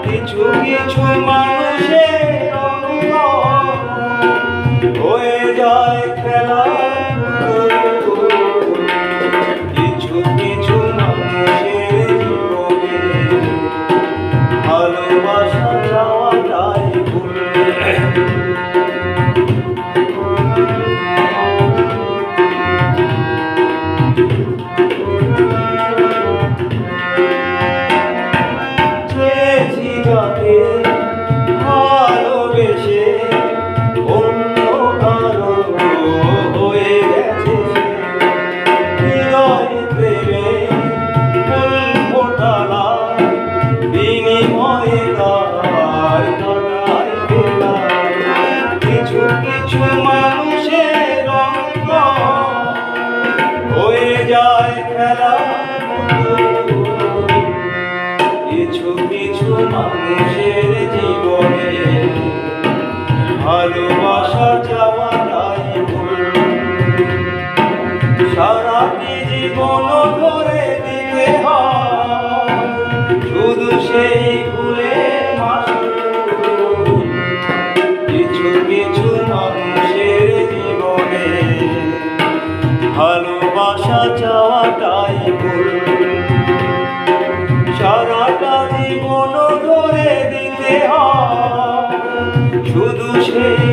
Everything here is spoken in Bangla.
কিছু কিছু মানুষের হয়ে যায় খেলা, কিছু কিছু মানুষের জীবনে ভালোবাসা যাওয়াটাই ভুল। ভালোবেসে অন্য কারো হয়ে গেছে হৃদয় প্রেমে ফুল ফোটালা বিনিময়ে তার কাটায় বেলা। কিছু কিছু মানুষের অঙ্গ হয়ে যায় খেলা, কিছু কিছু মানুষের জীবনে ভালোবাসা যাওয়াটাই ভুল। সারাটি জীবন ধরে দিতে হয় শুধু সেই ভুলের মাসুল। কিছু কিছু মানুষের জীবনে ভালোবাসা যাওয়াটাই ভুল। সারাটা জীবন ধরে দিতে হয় শুধু সেই